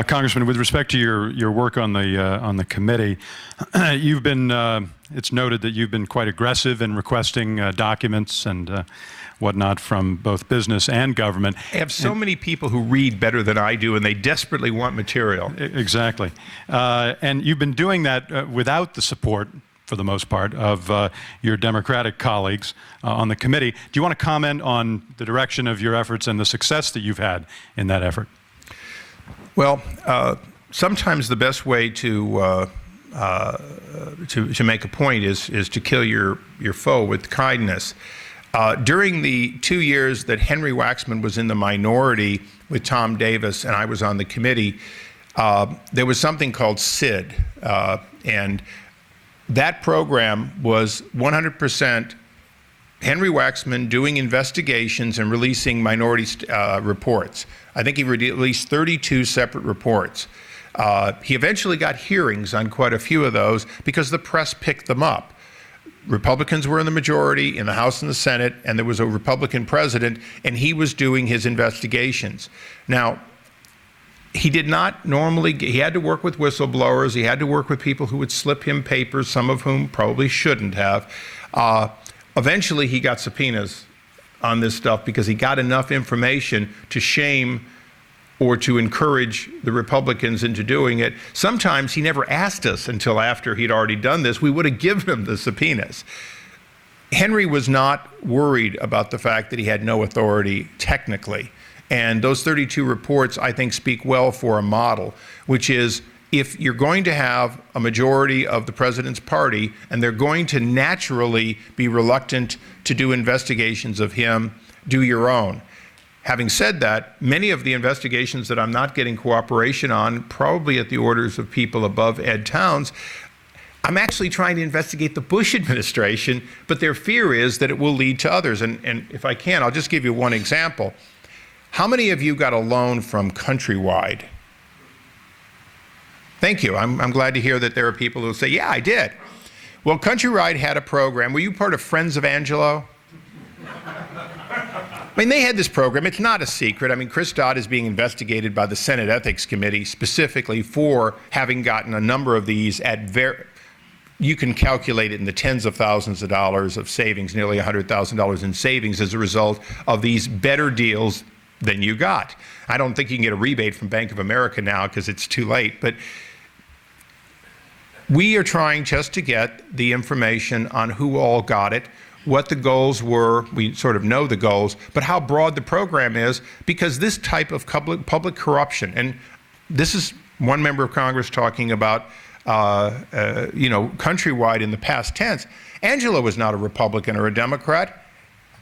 Congressman, with respect to your work on the committee, you've been it's noted that you've been quite aggressive in requesting documents and whatnot from both business and government. I have so many people who read better than I do, and they desperately want material. Exactly, and you've been doing that without the support, for the most part, of your Democratic colleagues on the committee. Do you want to comment on the direction of your efforts and the success that you've had in that effort? Well, sometimes the best way to make a point is to kill your foe with kindness. During the 2 years that Henry Waxman was in the minority with Tom Davis and I was on the committee, there was something called SID, and that program was 100% Henry Waxman doing investigations and releasing minority reports. I think he released 32 separate reports. He eventually got hearings on quite a few of those because the press picked them up. Republicans were in the majority in the House and the Senate, and there was a Republican president, and he was doing his investigations. Now, he did not normally, he had to work with whistleblowers, he had to work with people who would slip him papers, some of whom probably shouldn't have. Eventually, he got subpoenas on this stuff because he got enough information to shame or to encourage the Republicans into doing it. Sometimes he never asked us until after he'd already done this. We would have given him the subpoenas. Henry was not worried about the fact that he had no authority technically. And those 32 reports, I think, speak well for a model, which is if you're going to have a majority of the president's party and they're going to naturally be reluctant to do investigations of him, do your own. Having said that, many of the investigations that I'm not getting cooperation on, probably at the orders of people above Ed Towns, I'm actually trying to investigate the Bush administration, but their fear is that it will lead to others. And if I can, I'll just give you one example. How many of you got a loan from Countrywide? Thank you. I'm glad to hear that there are people who say, yeah, I did. Well, Countrywide had a program. Were you part of Friends of Angelo? I mean, they had this program. It's not a secret. I mean, Chris Dodd is being investigated by the Senate Ethics Committee specifically for having gotten a number of these at you can calculate it in the tens of thousands of dollars of savings, nearly $100,000 in savings as a result of these better deals than you got. I don't think you can get a rebate from Bank of America now because it's too late, but we are trying just to get the information on who all got it, what the goals were. We sort of know the goals, but how broad the program is, because this type of public corruption, and this is one member of Congress talking about Countrywide in the past tense. Angelo was not a Republican or a Democrat.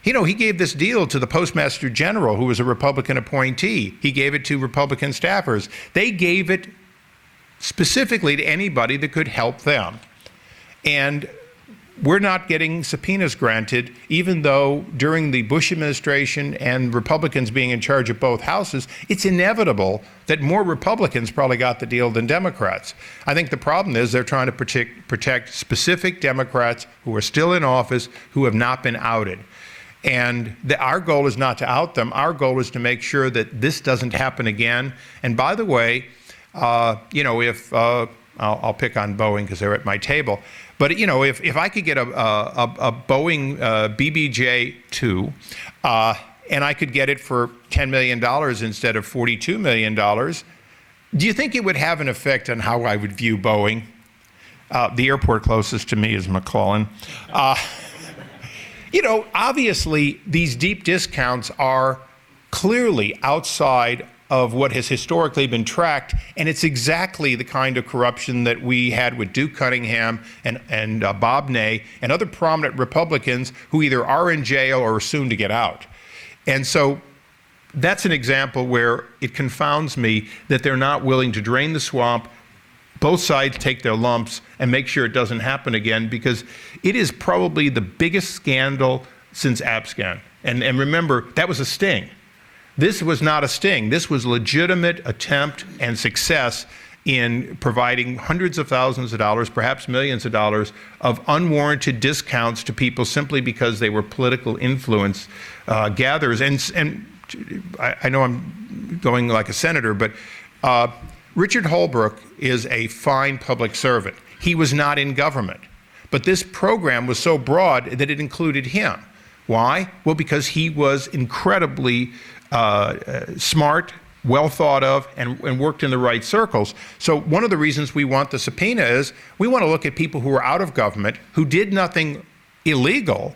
You know, he gave this deal to the Postmaster General, who was a Republican appointee. He gave it to Republican staffers. They gave it specifically to anybody that could help them. And we're not getting subpoenas granted, even though during the Bush administration and Republicans being in charge of both houses, it's inevitable that more Republicans probably got the deal than Democrats. I think the problem is they're trying to protect specific Democrats who are still in office who have not been outed. And our goal is not to out them. Our goal is to make sure that this doesn't happen again. And by the way, if I'll pick on Boeing because they're at my table, but if I could get a Boeing BBJ-2 and I could get it for $10 million instead of $42 million, do you think it would have an effect on how I would view Boeing? The airport closest to me is McClellan. Obviously, these deep discounts are clearly outside of what has historically been tracked, and it's exactly the kind of corruption that we had with Duke Cunningham and Bob Ney and other prominent Republicans who either are in jail or are soon to get out. And so that's an example where it confounds me that they're not willing to drain the swamp, both sides take their lumps, and make sure it doesn't happen again, because it is probably the biggest scandal since Abscan. And remember, that was a sting. This was not a sting. This was legitimate attempt and success in providing hundreds of thousands of dollars, perhaps millions of dollars, of unwarranted discounts to people simply because they were political influence gatherers. And I know I'm going like a senator, but Richard Holbrooke is a fine public servant. He was not in government. But this program was so broad that it included him. Why? Well, because he was incredibly smart, well thought of, and worked in the right circles. So one of the reasons we want the subpoena is we want to look at people who were out of government, who did nothing illegal,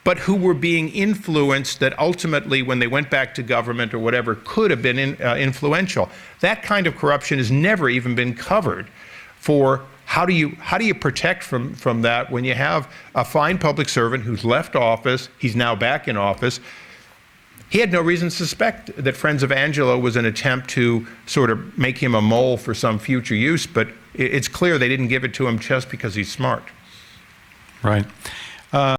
but who were being influenced that ultimately, when they went back to government or whatever, could have been influential. That kind of corruption has never even been covered. For how do you protect from that when you have a fine public servant who's left office, he's now back in office. He had no reason to suspect that Friends of Angelo was an attempt to sort of make him a mole for some future use, but it's clear they didn't give it to him just because he's smart. Right.